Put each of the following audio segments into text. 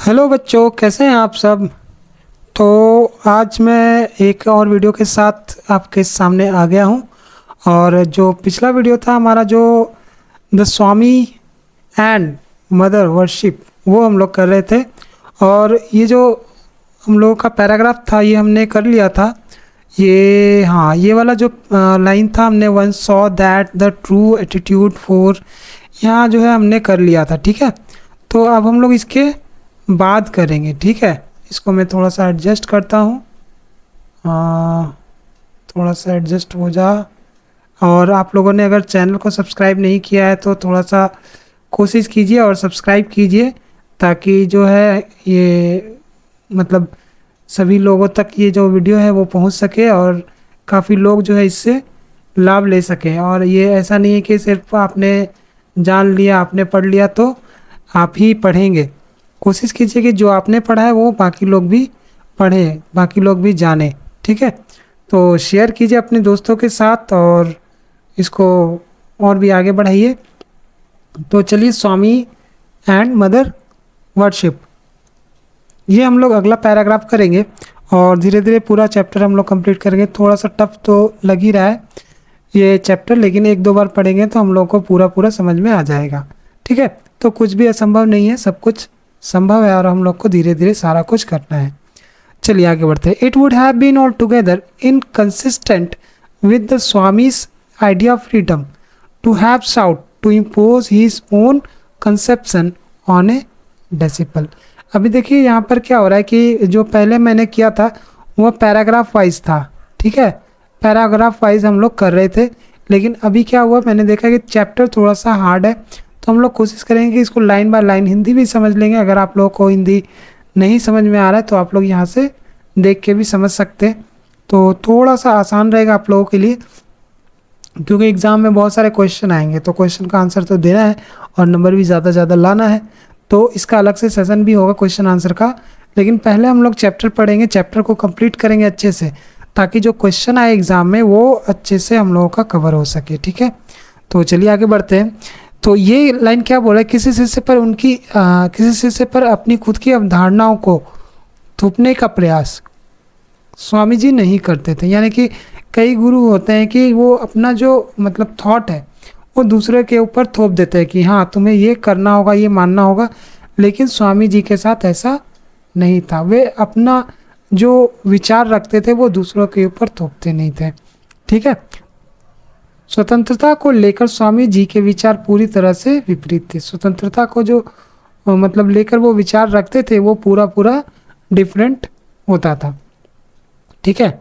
Hello बच्चों, कैसे हैं आप सब। तो आज मैं एक और वीडियो के साथ आपके सामने आ गया हूं। और जो पिछला वीडियो था हमारा, जो the Swami and mother worship, वो हम लोग कर रहे थे। और ये जो हम लोगों का पैराग्राफ था ये हमने कर लिया था। ये हाँ, ये वाला जो लाइन था, हमने one saw that the true attitude for, यहाँ जो है हमने कर लिया था। ठीक है, तो अब हम लोग इसके बाद करेंगे। ठीक है, इसको मैं थोड़ा सा एडजस्ट करता हूँ। थोड़ा सा एडजस्ट हो जा। और आप लोगों ने अगर चैनल को सब्सक्राइब नहीं किया है तो थोड़ा सा कोशिश कीजिए और सब्सक्राइब कीजिए, ताकि जो है ये मतलब सभी लोगों तक ये जो वीडियो है वो पहुंच सके और काफ़ी लोग जो है इससे लाभ ले सकें। और ये ऐसा नहीं है कि सिर्फ आपने जान लिया, आपने पढ़ लिया तो आप ही पढ़ेंगे। कोशिश कीजिए कि जो आपने पढ़ा है वो बाकी लोग भी पढ़ें, बाकी लोग भी जानें। ठीक है, तो शेयर कीजिए अपने दोस्तों के साथ और इसको और भी आगे बढ़ाइए। तो चलिए, स्वामी एंड मदर वर्शिप, ये हम लोग अगला पैराग्राफ करेंगे और धीरे धीरे पूरा चैप्टर हम लोग कंप्लीट करेंगे। थोड़ा सा टफ तो लग ही रहा है ये चैप्टर, लेकिन एक दो बार पढ़ेंगे तो हम लोग को पूरा पूरा समझ में आ जाएगा। ठीक है, तो कुछ भी असंभव नहीं है, सब कुछ संभव है और हम लोग को धीरे धीरे सारा कुछ करना है। चलिए आगे बढ़ते हैं। It would have been all together inconsistent with the Swami's idea of freedom to have sought to impose his own conception on a disciple. अभी देखिए यहाँ पर क्या हो रहा है कि जो पहले मैंने किया था वो पैराग्राफ वाइज था। ठीक है, पैराग्राफ वाइज हम लोग कर रहे थे, लेकिन अभी क्या हुआ, मैंने देखा कि चैप्टर थोड़ा सा हार्ड है, तो हम लोग कोशिश करेंगे कि इसको लाइन बाय लाइन हिंदी भी समझ लेंगे। अगर आप लोगों को हिंदी नहीं समझ में आ रहा है तो आप लोग यहाँ से देख के भी समझ सकते हैं, तो थोड़ा सा आसान रहेगा आप लोगों के लिए, क्योंकि एग्ज़ाम में बहुत सारे क्वेश्चन आएंगे तो क्वेश्चन का आंसर तो देना है और नंबर भी ज़्यादा ज़्यादा लाना है। तो इसका अलग से सेशन भी होगा क्वेश्चन आंसर का, लेकिन पहले हम लोग चैप्टर पढ़ेंगे, चैप्टर को कंप्लीट करेंगे अच्छे से, ताकि जो क्वेश्चन आए एग्ज़ाम में वो अच्छे से हम लोगों का कवर हो सके। ठीक है, तो चलिए आगे बढ़ते हैं। तो ये लाइन क्या बोला है, किसी शिष्य पर अपनी खुद की अवधारणाओं को थोपने का प्रयास स्वामी जी नहीं करते थे। यानी कि कई गुरु होते हैं कि वो अपना जो मतलब थॉट है वो दूसरे के ऊपर थोप देते हैं कि हाँ तुम्हें ये करना होगा, ये मानना होगा, लेकिन स्वामी जी के साथ ऐसा नहीं था। वे अपना जो विचार रखते थे वो दूसरों के ऊपर थोपते नहीं थे। ठीक है, स्वतंत्रता को लेकर स्वामी जी के विचार पूरी तरह से विपरीत थे। स्वतंत्रता को जो मतलब लेकर वो विचार रखते थे वो पूरा पूरा डिफरेंट होता था। ठीक है,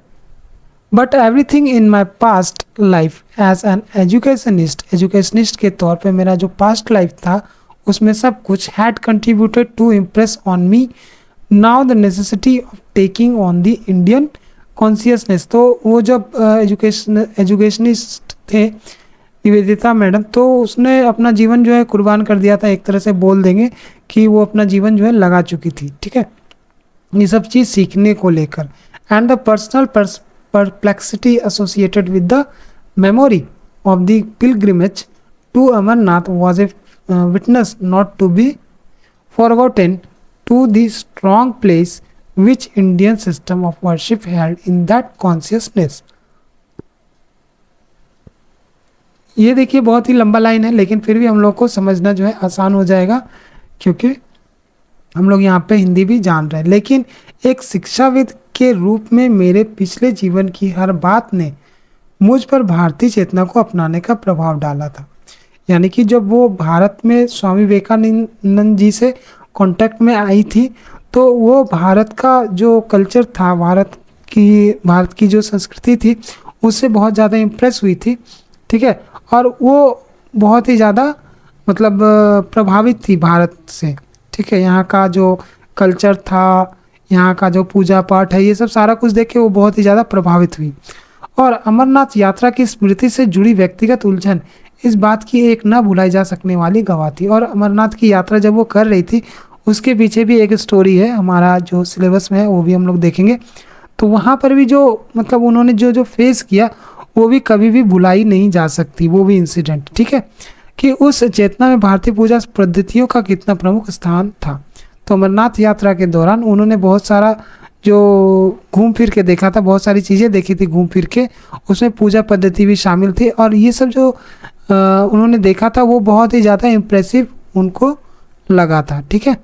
but everything in my past life as an educationist के तौर पे मेरा जो पास्ट लाइफ था उसमें सब कुछ had contributed to impress on me now the necessity of taking on the Indian consciousness. तो वो जब एजुकेशनिस्ट थे निवेदिता मैडम, तो उसने अपना जीवन जो है कुर्बान कर दिया था, एक तरह से बोल देंगे कि वो अपना जीवन जो है लगा चुकी थी। ठीक है, ये सब चीज़ सीखने को लेकर। And the personal perplexity associated with the memory of the pilgrimage to Amarnath was a witness not to be forgotten to the strong place which Indian system of worship held in that consciousness। ये देखिए बहुत ही लंबा line है, लेकिन फिर भी हम लोग को समझना जो है आसान हो जाएगा, क्योंकि हम लोग यहाँ पे हिंदी भी जान रहे हैं। लेकिन एक शिक्षाविद के रूप में मेरे पिछले जीवन की हर बात ने मुझ पर भारतीय चेतना को अपनाने का प्रभाव डाला था। यानी कि जब वो भारत में स्वामी विवेकानंद जी से कांटेक्ट में आई थी तो वो भारत का जो कल्चर था, भारत की जो संस्कृति थी उससे बहुत ज़्यादा इम्प्रेस हुई थी। ठीक है, और वो बहुत ही ज़्यादा मतलब प्रभावित थी भारत से। ठीक है, यहाँ का जो कल्चर था, यहाँ का जो पूजा पाठ है, ये सब सारा कुछ देख के वो बहुत ही ज़्यादा प्रभावित हुई। और अमरनाथ यात्रा की स्मृति से जुड़ी व्यक्तिगत उलझन इस बात की एक न भुलाई जा सकने वाली गवाह थी। और अमरनाथ की यात्रा जब वो कर रही थी उसके पीछे भी एक स्टोरी है, हमारा जो सिलेबस में है वो भी हम लोग देखेंगे। तो वहाँ पर भी जो मतलब उन्होंने जो फेस किया वो भी कभी भी भुलाई नहीं जा सकती, वो भी इंसिडेंट। ठीक है, कि उस चेतना में भारतीय पूजा पद्धतियों का कितना प्रमुख स्थान था। तो अमरनाथ यात्रा के दौरान उन्होंने बहुत सारा जो घूम फिर के देखा था, बहुत सारी चीज़ें देखी थी घूम फिर के, उसमें पूजा पद्धति भी शामिल थी, और ये सब जो उन्होंने देखा था वो बहुत ही ज़्यादा इम्प्रेसिव उनको लगा था। ठीक है,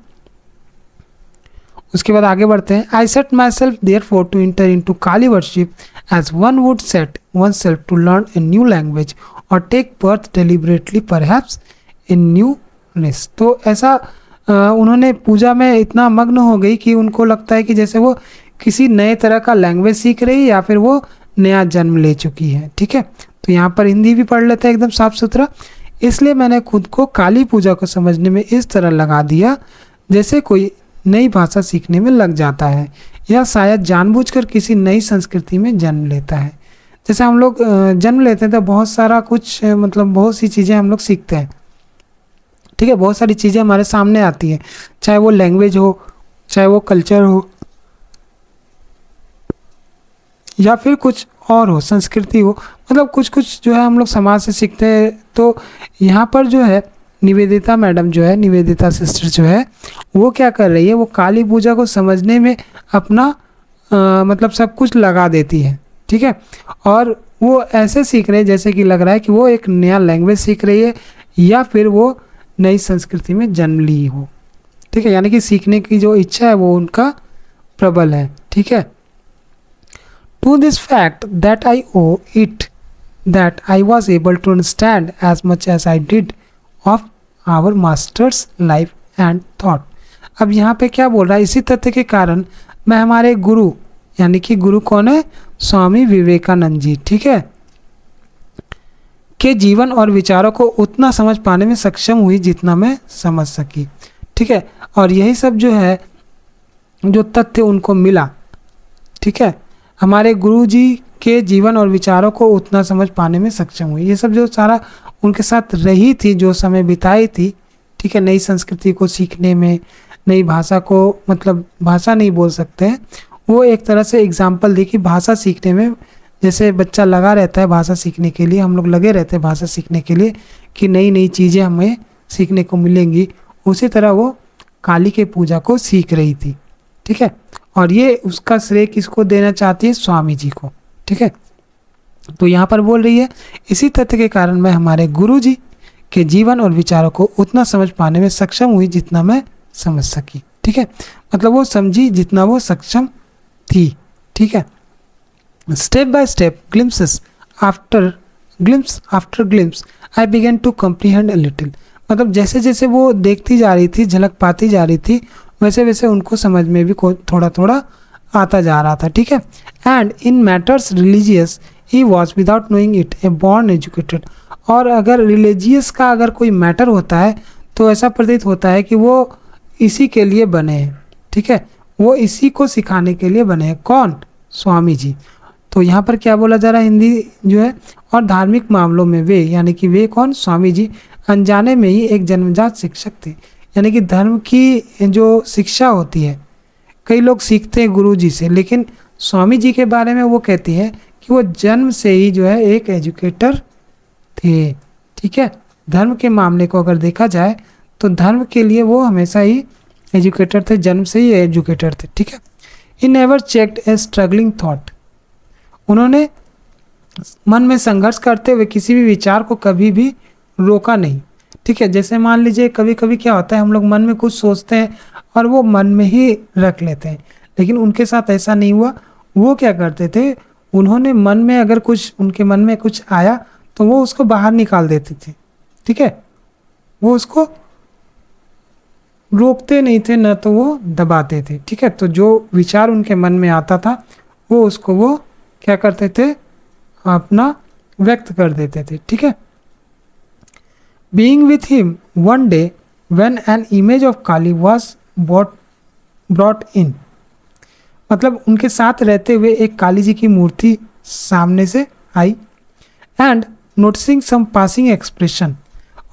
उसके बाद आगे बढ़ते हैं। I set myself there for to enter into Kali worship as one would set oneself to learn a new language or take birth deliberately perhaps in newness. तो ऐसा उन्होंने पूजा में इतना मग्न हो गई कि उनको लगता है कि जैसे वो किसी नए तरह का लैंग्वेज सीख रही है या फिर वो नया जन्म ले चुकी है। ठीक है, तो यहाँ पर हिंदी भी पढ़ लेते हैं एकदम साफ सुथरा। इसलिए मैंने खुद को काली पूजा को समझने में इस तरह लगा दिया जैसे कोई नई भाषा सीखने में लग जाता है या शायद जानबूझकर किसी नई संस्कृति में जन्म लेता है। जैसे हम लोग जन्म लेते हैं तो बहुत सारा कुछ मतलब बहुत सी चीज़ें हम लोग सीखते हैं। ठीक है, बहुत सारी चीज़ें हमारे सामने आती हैं, चाहे वो लैंग्वेज हो, चाहे वो कल्चर हो, या फिर कुछ और हो, संस्कृति हो, मतलब कुछ कुछ जो है हम लोग समाज से सीखते हैं। तो यहाँ पर जो है निवेदिता मैडम जो है, निवेदिता सिस्टर जो है, वो क्या कर रही है, वो काली पूजा को समझने में अपना मतलब सब कुछ लगा देती है। ठीक है, और वो ऐसे सीख रहे हैं जैसे कि लग रहा है कि वो एक नया लैंग्वेज सीख रही है या फिर वो नई संस्कृति में जन्म ली हो। ठीक है, यानी कि सीखने की जो इच्छा है वो उनका प्रबल है। ठीक है, to this fact that I owe it that I was able to understand as much as I did of our master's life and thought. अब यहाँ पे क्या बोल रहा है, इसी तथ्य के कारण मैं हमारे गुरु, यानी कि गुरु कौन है, स्वामी विवेकानंद जी, ठीक है, के जीवन और विचारों को उतना समझ पाने में सक्षम हुई जितना मैं समझ सकी। ठीक है, और यही सब जो है जो तथ्य उनको मिला, ठीक है, हमारे गुरु जी के जीवन और विचारों को उतना समझ पाने में सक्षम हुई, ये सब जो सारा उनके साथ रही थी, जो समय बिताई थी, ठीक है, नई संस्कृति को सीखने में, नई भाषा को, मतलब भाषा नहीं बोल सकते हैं, वो एक तरह से एग्जाम्पल दी कि भाषा सीखने में जैसे बच्चा लगा रहता है भाषा सीखने के लिए, हम लोग लगे रहते हैं भाषा सीखने के लिए कि नई नई चीज़ें हमें सीखने को मिलेंगी, उसी तरह वो काली के पूजा को सीख रही थी। ठीक है, और ये उसका श्रेय किसको देना चाहती है, स्वामी जी को। ठीक है, तो यहाँ पर बोल रही है इसी तथ्य के कारण मैं हमारे गुरु जी के जीवन और विचारों को उतना समझ पाने में सक्षम हुई जितना मैं समझ सकी। ठीक है, मतलब वो समझी जितना वो सक्षम थी। ठीक है, step by step, glimpse after glimpse I began to comprehend a little. मतलब जैसे जैसे वो देखती जा रही थी, झलक पाती जा रही थी, वैसे वैसे उनको समझ में भी थोड़ा थोड़ा आता जा रहा था। ठीक है, and in matters religious he was without knowing it A born educated. और अगर रिलीजियस का अगर कोई मैटर होता है तो ऐसा प्रतीत होता है कि वो इसी के लिए बने हैं। ठीक है, वो इसी को सिखाने के लिए बने हैं। कौन, स्वामी जी। तो यहाँ पर क्या बोला जा रहा है, हिंदी जो है, और धार्मिक मामलों में वे, यानी कि वे कौन, स्वामी जी, अनजाने में ही एक जन्मजात शिक्षक थे। यानी कि धर्म की जो शिक्षा होती है, कई लोग सीखते हैं गुरु जी से, लेकिन स्वामी जी के बारे में वो कहती है कि वो जन्म से ही जो है एक एजुकेटर थे। ठीक है, धर्म के मामले को अगर देखा जाए तो धर्म के लिए वो हमेशा ही एजुकेटर थे, जन्म से ही एजुकेटर थे। ठीक है, he never checked A struggling thought. उन्होंने मन में संघर्ष करते हुए किसी भी विचार को कभी भी रोका नहीं। ठीक है, जैसे मान लीजिए कभी कभी क्या होता है, हम लोग मन में कुछ सोचते हैं और वो मन में ही रख लेते हैं, लेकिन उनके साथ ऐसा नहीं हुआ। वो क्या करते थे, उन्होंने मन में अगर कुछ, उनके मन में कुछ आया तो वो उसको बाहर निकाल देते थे। ठीक है, वो उसको रोकते नहीं थे, न तो वो दबाते थे। ठीक है, तो जो विचार उनके मन में आता था वो उसको वो क्या करते थे, अपना व्यक्त कर देते थे। ठीक है, being with him one day when an image of Kali was brought in. मतलब उनके साथ रहते हुए एक काली जी की मूर्ति सामने से आई, and noticing some passing expression,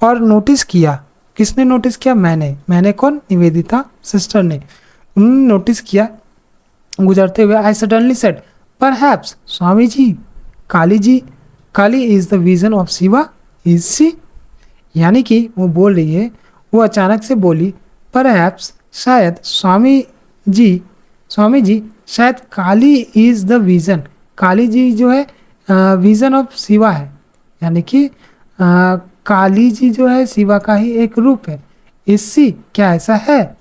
और नोटिस किया, किसने नोटिस किया, मैंने कौन, निवेदिता सिस्टर ने, उन्होंने नोटिस किया गुजरते हुए। I suddenly said perhaps Swami ji, Kali is the vision of Shiva, is see. यानी कि वो बोल रही है, वो अचानक से बोली परहैप्स शायद स्वामी जी शायद काली is the vision, Kali ji जो है विजन ऑफ शिवा है, यानी कि काली जी जो है शिवा का ही एक रूप है। इससी क्या ऐसा है?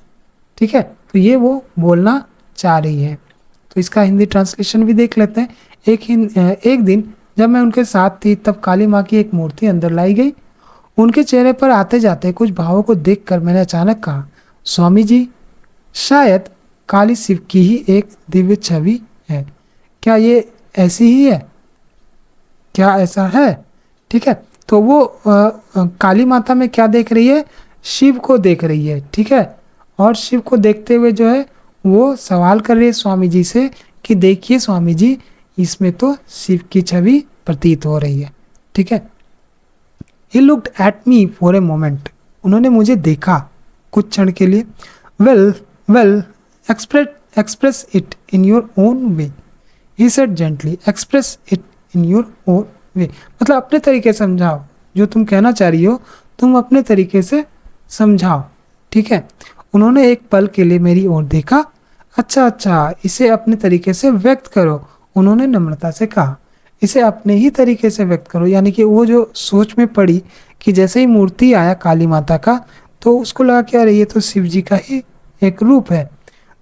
ठीक है, तो ये वो बोलना चाह रही है। तो इसका हिंदी ट्रांसलेशन भी देख लेते हैं। एक दिन जब मैं उनके साथ थी तब काली माँ की एक मूर्ति अंदर लाई गई। उनके चेहरे पर आते जाते कुछ भावों को देखकर मैंने अचानक कहा, स्वामी जी, शायद काली शिव की ही एक दिव्य छवि है। क्या ये ऐसी ही है? क्या ऐसा है? ठीक है, तो वो काली माता में क्या देख रही है? शिव को देख रही है। ठीक है, और शिव को देखते हुए जो है वो सवाल कर रही है स्वामी जी से कि देखिए स्वामी जी, इसमें तो शिव की छवि प्रतीत हो रही है। ठीक है, he looked at me for a moment, उन्होंने मुझे देखा कुछ क्षण के लिए। Well express it in your own way, he said gently, express it in your own way, मतलब अपने तरीके से समझाओ, जो तुम कहना चाह रही हो तुम अपने तरीके से समझाओ। ठीक है, उन्होंने एक पल के लिए मेरी ओर देखा। अच्छा, इसे अपने तरीके से व्यक्त करो, उन्होंने नम्रता से कहा। इसे अपने ही तरीके से व्यक्त करो, यानी कि वो जो सोच में पड़ी कि जैसे ही मूर्ति आया काली माता का तो उसको लगा कि अरे ये तो शिव जी का ही एक रूप है।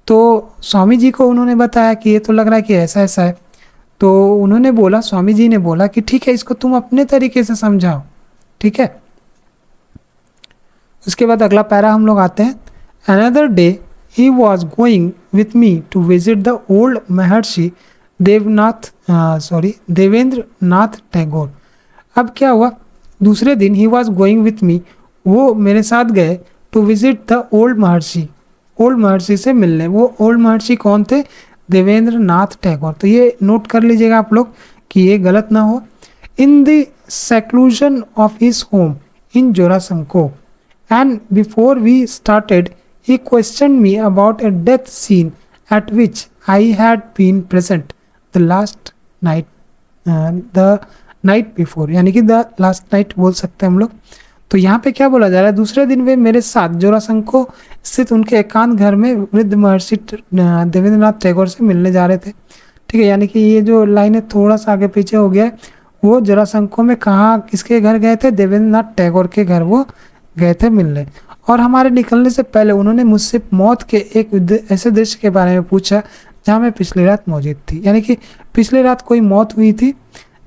तो स्वामी जी को उन्होंने बताया कि ये तो लग रहा है कि ऐसा ऐसा है। तो उन्होंने बोला, स्वामी जी ने बोला कि ठीक है, इसको तुम अपने तरीके से समझाओ। ठीक है, उसके बाद अगला पैरा हम लोग आते हैं। Another day he was going with me to visit the old Maharshi Devendra Nath Tagore. अब क्या हुआ, दूसरे दिन he was going with me, वो मेरे साथ गए टू विजिट द ओल्ड महर्षि से मिलने। वो ओल्ड महर्षि कौन थे? देवेंद्र नाथ टैगोर। तो ये नोट कर लीजिएगा आप लोग कि ये गलत ना हो। In the seclusion of his home in Jorasanko, and before we started he questioned me about a death scene at which I had been present the night before, यानी कि द लास्ट नाइट बोल सकते हैं हम लोग। तो यहाँ पे क्या बोला जा रहा है, दूसरे दिन वे मेरे साथ जोरासंको स्थित उनके एकांत घर में वृद्ध महर्षि देवेंद्रनाथ टैगोर से मिलने जा रहे थे। ठीक है, यानी कि ये जो लाइन है थोड़ा सा आगे पीछे हो गया है। वो जोरासंको में कहाँ किसके घर गए थे? देवेंद्रनाथ टैगोर के घर वो गए थे मिलने। और हमारे निकलने से पहले उन्होंने मुझसे मौत के एक ऐसे दृश्य के बारे में पूछा जहाँ मैं पिछली रात मौजूद थी, यानी कि पिछली रात कोई मौत हुई थी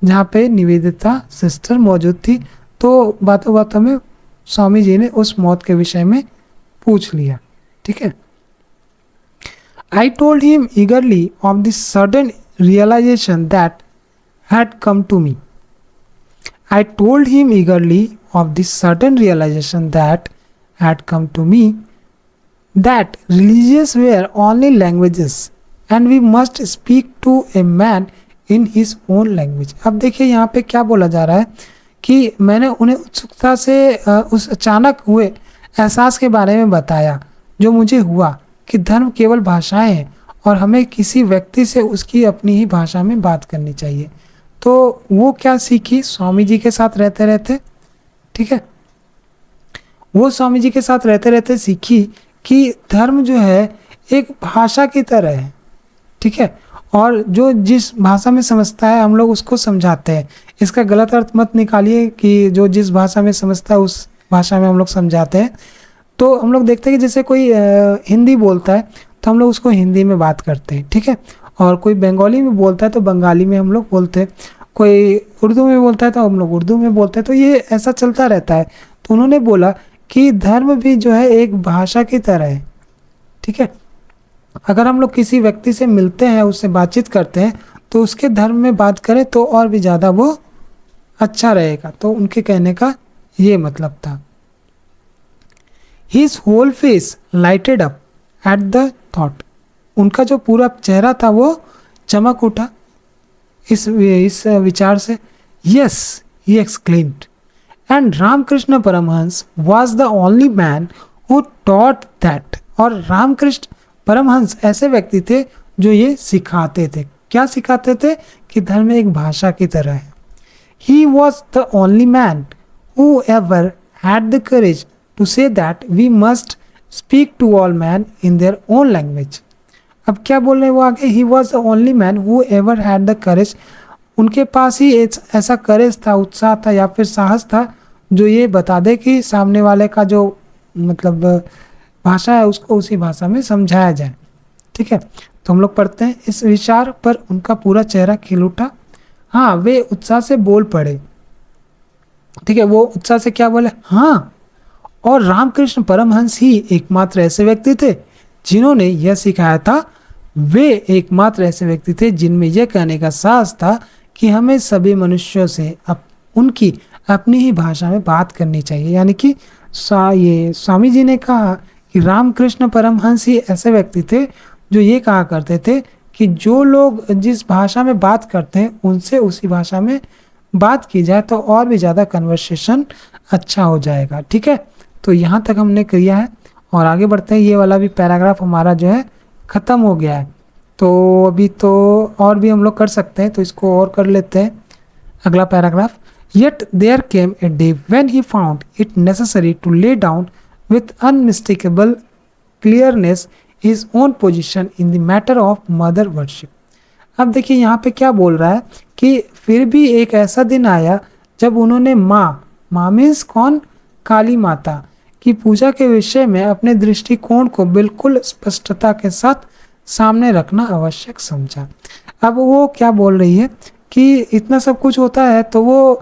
जहाँ पे निवेदिता सिस्टर मौजूद थी। तो बातों बातों में स्वामी जी ने उस मौत के विषय में पूछ लिया। ठीक है, I told him eagerly of the sudden realization that had come to me. I told him eagerly of the sudden realization that had come to me that religions were only languages and we must speak to a man in his own language। अब देखिए यहाँ पे क्या बोला जा रहा है कि मैंने उन्हें उत्सुकता से उस अचानक हुए एहसास के बारे में बताया जो मुझे हुआ कि धर्म केवल भाषाएं हैं और हमें किसी व्यक्ति से उसकी अपनी ही भाषा में बात करनी चाहिए। तो वो क्या सीखी स्वामी जी के साथ रहते रहते? ठीक है, वो स्वामी जी के साथ रहते रहते सीखी कि धर्म जो है एक भाषा की तरह है। ठीक है, और जो जिस भाषा में समझता है हम लोग उसको समझाते हैं। इसका गलत अर्थ मत निकालिए कि जो जिस भाषा में समझता है उस भाषा में हम लोग समझाते हैं। तो हम लोग देखते हैं कि जैसे कोई हिंदी बोलता है तो हम लोग उसको हिंदी में बात करते हैं। ठीक है, और कोई बंगाली में बोलता है तो बंगाली में हम लोग बोलते हैं, कोई उर्दू में बोलता है तो हम लोग उर्दू में बोलते हैं। तो ये ऐसा चलता रहता है। तो उन्होंने बोला कि धर्म भी जो है एक भाषा की तरह है। ठीक है, अगर हम लोग किसी व्यक्ति से मिलते हैं, उससे बातचीत करते हैं तो उसके धर्म में बात करें तो और भी ज़्यादा वो अच्छा रहेगा। तो उनके कहने का ये मतलब था। His whole face lighted up at the thought, उनका जो पूरा चेहरा था वो चमक उठा इस विचार से। Yes, he exclaimed, and Ramakrishna Paramhans was the only man who taught that। और रामकृष्ण परमहंस ऐसे व्यक्ति थे जो ये सिखाते थे। क्या सिखाते थे? कि धर्म एक भाषा की तरह है। He was the only man who ever had the courage to say that we must speak to all man in their own language. अब क्या बोल रहे हैं वो आगे, he was the only man who ever had the courage, उनके पास ही ऐसा करेज था, उत्साह था या फिर साहस था जो ये बता दे कि सामने वाले का जो मतलब भाषा है उसको उसी भाषा में समझाया जाए। ठीक है, तो हम लोग पढ़ते हैं, इस विचार पर उनका पूरा चेहरा खिल उठा। हाँ, वे उत्साह से बोल पड़े। ठीक है, वो उत्साह से क्या बोले, हाँ, और रामकृष्ण परमहंस ही एकमात्र ऐसे व्यक्ति थे जिन्होंने यह सिखाया था। वे एकमात्र ऐसे व्यक्ति थे जिनमें यह कहने का साहस था कि हमें सभी मनुष्यों से उनकी अपनी ही भाषा में बात करनी चाहिए। यानी कि ये स्वामी जी ने कहा कि रामकृष्ण परमहंस ही ऐसे व्यक्ति थे जो ये कहा करते थे कि जो लोग जिस भाषा में बात करते हैं उनसे उसी भाषा में बात की जाए तो और भी ज़्यादा कन्वर्सेशन अच्छा हो जाएगा। ठीक है, तो यहाँ तक हमने किया है और आगे बढ़ते हैं। ये वाला भी पैराग्राफ हमारा जो है ख़त्म हो गया है, तो अभी तो और भी हम लोग कर सकते हैं, तो इसको और कर लेते हैं। अगला paragraph, yet there came a day when he found it necessary to lay down with unmistakable clearness his own position in the matter of mother worship. अब देखिए यहाँ पे क्या बोल रहा है कि फिर भी एक ऐसा दिन आया जब उन्होंने माँ मीन्स कौन, काली माता की पूजा के विषय में अपने दृष्टिकोण को बिल्कुल स्पष्टता के साथ सामने रखना आवश्यक समझा। अब वो क्या बोल रही है कि इतना सब कुछ होता है तो वो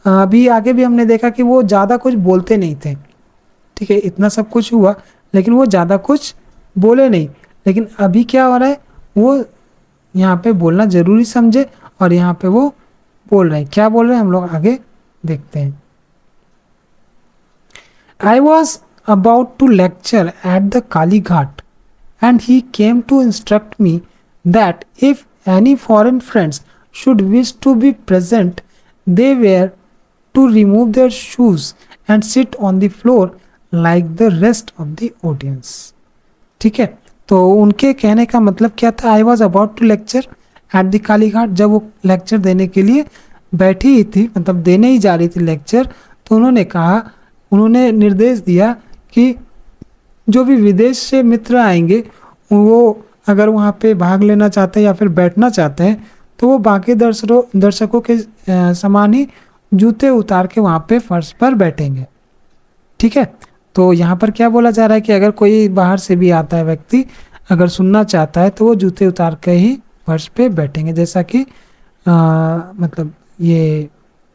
अभी आगे भी हमने देखा कि वो ज़्यादा कुछ बोलते नहीं थे। ठीक है, इतना सब कुछ हुआ लेकिन वो ज़्यादा कुछ बोले नहीं, लेकिन अभी क्या हो रहा है, वो यहाँ पे बोलना ज़रूरी समझे और यहाँ पे वो बोल रहे हैं। क्या बोल रहे हैं हम लोग आगे देखते हैं। I was about to lecture at the Kali Ghat and he came to instruct me that if any foreign friends should wish to be present, they were to remove their shoes and sit on the floor like the rest of the audience। ठीक है, तो उनके कहने का मतलब क्या था, I was about to lecture at the Kali Ghat, जब वो लेक्चर देने के लिए बैठी ही थी, मतलब देने ही जा रही थी लेक्चर, तो उन्होंने निर्देश दिया कि जो भी विदेश से मित्र आएंगे वो अगर वहाँ पे भाग लेना चाहते हैं या फिर बैठना चाहते हैं तो वो बाकी दर्शकों के समान ही जूते उतार के वहाँ पे फर्श पर बैठेंगे। ठीक है, तो यहाँ पर क्या बोला जा रहा है कि अगर कोई बाहर से भी आता है व्यक्ति अगर सुनना चाहता है तो वो जूते उतार के ही फर्श पे बैठेंगे, जैसा कि मतलब ये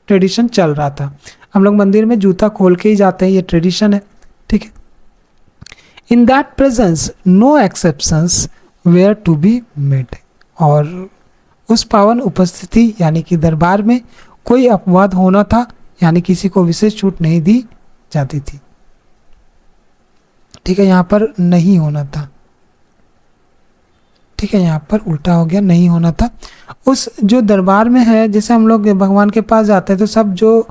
ट्रेडिशन चल रहा था। हम लोग मंदिर में जूता खोल के ही जाते हैं, ये ट्रेडिशन है। ठीक है, in that presence no exceptions were to be made, और उस पावन उपस्थिति यानी कि दरबार में कोई अपवाद होना था, यानी किसी को विशेष छूट नहीं दी जाती थी। ठीक है, यहाँ पर नहीं होना था। ठीक है, यहाँ पर उल्टा हो गया, नहीं होना था। उस जो दरबार में है, जैसे हम लोग भगवान के पास जाते हैं तो सब जो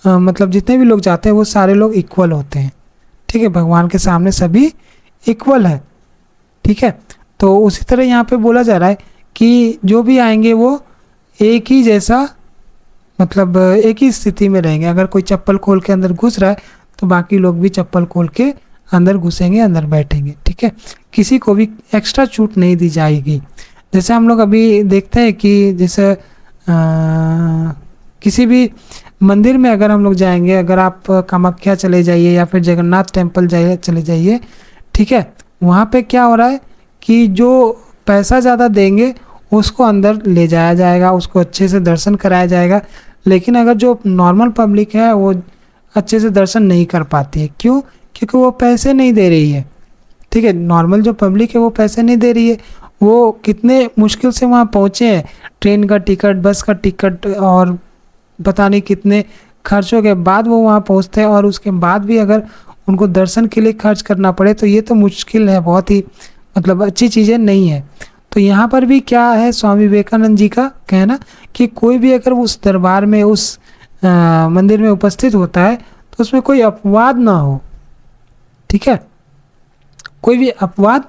मतलब जितने भी लोग जाते हैं वो सारे लोग इक्वल होते हैं। ठीक है, भगवान के सामने सभी इक्वल है। ठीक है, तो उसी तरह यहाँ पे बोला जा रहा है कि जो भी आएंगे वो एक ही जैसा मतलब एक ही स्थिति में रहेंगे। अगर कोई चप्पल खोल के अंदर घुस रहा है तो बाकी लोग भी चप्पल खोल के अंदर घुसेंगे, अंदर बैठेंगे। ठीक है, किसी को भी एक्स्ट्रा छूट नहीं दी जाएगी। जैसे हम लोग अभी देखते हैं कि जैसे किसी भी मंदिर में अगर हम लोग जाएंगे, अगर आप कामाख्या चले जाइए या फिर जगन्नाथ टेम्पल चले जाइए, ठीक है, वहाँ पे क्या हो रहा है कि जो पैसा ज़्यादा देंगे उसको अंदर ले जाया जाएगा, उसको अच्छे से दर्शन कराया जाएगा। लेकिन अगर जो नॉर्मल पब्लिक है वो अच्छे से दर्शन नहीं कर पाती है। क्यों? क्योंकि वो पैसे नहीं दे रही है। ठीक है, नॉर्मल जो पब्लिक है वो पैसे नहीं दे रही है, वो कितने मुश्किल से वहाँ पहुँचे हैं, ट्रेन का टिकट, बस का टिकट और पता नहीं कितने खर्चों के बाद वो वहाँ पहुँचते हैं, और उसके बाद भी अगर उनको दर्शन के लिए खर्च करना पड़े तो ये तो मुश्किल है, बहुत ही मतलब अच्छी चीज़ें नहीं है। तो यहाँ पर भी क्या है, स्वामी विवेकानंद जी का कहना कि कोई भी अगर उस दरबार में उस मंदिर में उपस्थित होता है तो उसमें कोई अपवाद ना हो। ठीक है, कोई भी अपवाद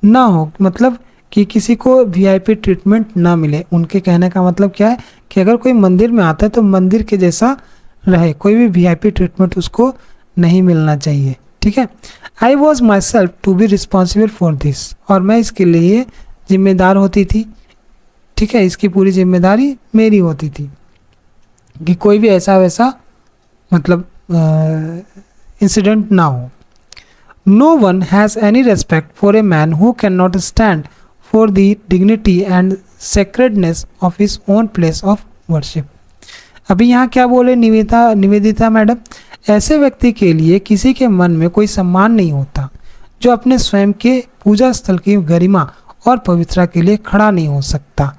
ना हो, मतलब कि किसी को वीआईपी ट्रीटमेंट ना मिले। उनके कहने का मतलब क्या है कि अगर कोई मंदिर में आता है तो मंदिर के जैसा रहे, कोई भी वीआईपी ट्रीटमेंट उसको नहीं मिलना चाहिए। ठीक है, I was myself to be responsible for this, और मैं इसके लिए जिम्मेदार होती थी, ठीक है, इसकी पूरी जिम्मेदारी मेरी होती थी कि कोई भी ऐसा वैसा मतलब इंसिडेंट ना हो। No one has any respect for a man who can not stand for the dignity and sacredness of his own place of worship. अभी यहाँ क्या बोले निवेदिता मैडम, ऐसे व्यक्ति के लिए किसी के मन में कोई सम्मान नहीं होता जो अपने स्वयं के पूजा स्थल की गरिमा और पवित्रता के लिए खड़ा नहीं हो सकता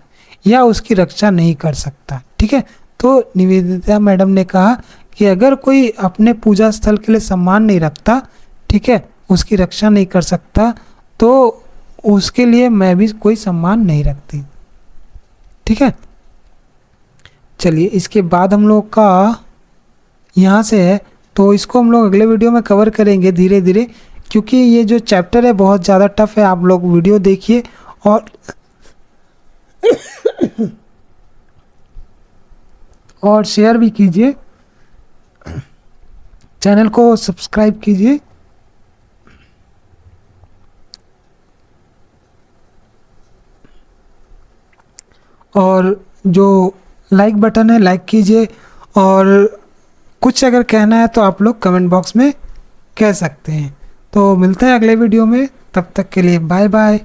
या उसकी रक्षा नहीं कर सकता। ठीक है, तो निवेदिता मैडम ने कहा कि अगर कोई अपने पूजा स्थल के लिए सम्मान नहीं रखता, ठीक है, उसकी रक्षा नहीं कर सकता, तो उसके लिए मैं भी कोई सम्मान नहीं रखती। ठीक है, चलिए इसके बाद हम लोग का यहाँ से है, तो इसको हम लोग अगले वीडियो में कवर करेंगे धीरे धीरे, क्योंकि ये जो चैप्टर है बहुत ज़्यादा टफ है। आप लोग वीडियो देखिए और शेयर भी कीजिए, चैनल को सब्सक्राइब कीजिए। और जो लाइक बटन है लाइक कीजिए, और कुछ अगर कहना है तो आप लोग कमेंट बॉक्स में कह सकते हैं। तो मिलते हैं अगले वीडियो में, तब तक के लिए बाय बाय।